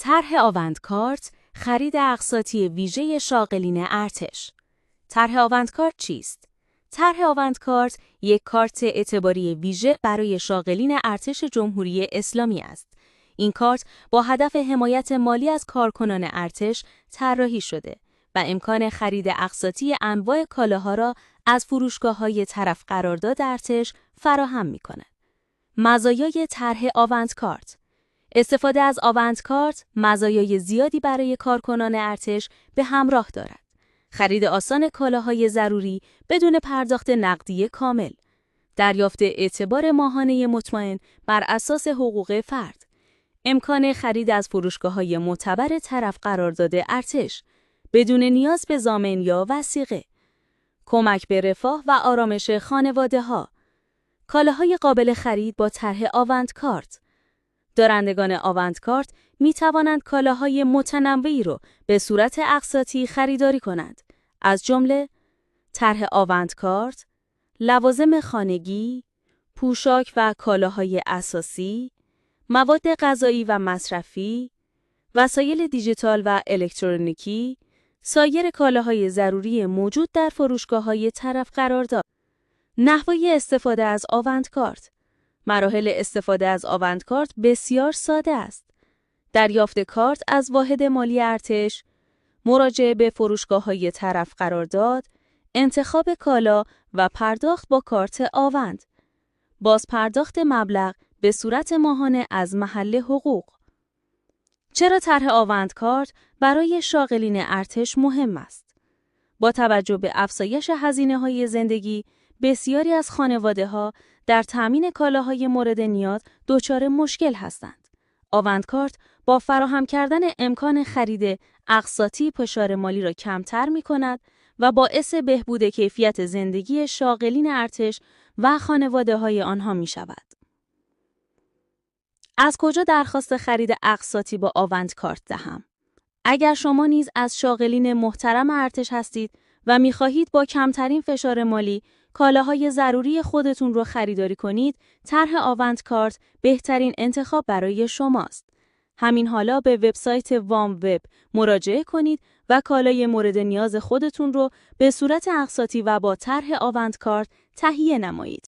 طرح آونتکارت، خرید اقساطی ویژه شاغلین ارتش. طرح آونتکارت چیست؟ طرح آونتکارت یک کارت اعتباری ویژه برای شاغلین ارتش جمهوری اسلامی است. این کارت با هدف حمایت مالی از کارکنان ارتش طراحی شده و امکان خرید اقساطی انواع کالاها را از فروشگاه‌های طرف قرارداد ارتش فراهم می‌کند. مزایای طرح آونتکارت: استفاده از آونتکارت مزایای زیادی برای کارکنان ارتش به همراه دارد. خرید آسان کالاهای ضروری بدون پرداخت نقدی کامل. دریافت اعتبار ماهانه مطمئن بر اساس حقوق فرد. امکان خرید از فروشگاه‌های معتبر طرف قرارداد ارتش بدون نیاز به ضامن یا وثیقه. کمک به رفاه و آرامش خانواده‌ها. کالاهای قابل خرید با طرح آونتکارت. دارندگان آونتکارت می توانند کالاهای متنوعی را به صورت اقساطی خریداری کنند، از جمله طرح آونتکارت، لوازم خانگی، پوشاک و کالاهای اساسی، مواد غذایی و مصرفی، وسایل دیجیتال و الکترونیکی، سایر کالاهای ضروری موجود در فروشگاه‌های طرف قرارداد. نحوه استفاده از آونتکارت. مراحل استفاده از آونتکارت بسیار ساده است. دریافت کارت از واحد مالی ارتش، مراجعه به فروشگاه‌های طرف قرارداد، انتخاب کالا و پرداخت با کارت آونت. باز پرداخت مبلغ به صورت ماهانه از محل حقوق. چرا طرح آونتکارت برای شاغلین ارتش مهم است؟ با توجه به افزایش هزینه‌های زندگی، بسیاری از خانواده‌ها در تامین کالاهای مورد نیاز دچار مشکل هستند. آونتکارت با فراهم کردن امکان خرید اقساطی فشار مالی را کمتر می‌کند و باعث بهبود کیفیت زندگی شاغلین ارتش و خانواده‌های آنها می‌شود. از کجا درخواست خرید اقساطی با آونتکارت دهم؟ اگر شما نیز از شاغلین محترم ارتش هستید و می‌خواهید با کمترین فشار مالی کالاهای ضروری خودتون رو خریداری کنید، طرح آونتکارت بهترین انتخاب برای شماست. همین حالا به وبسایت وام وب مراجعه کنید و کالای مورد نیاز خودتون رو به صورت اقساطی و با طرح آونتکارت تهیه نمایید.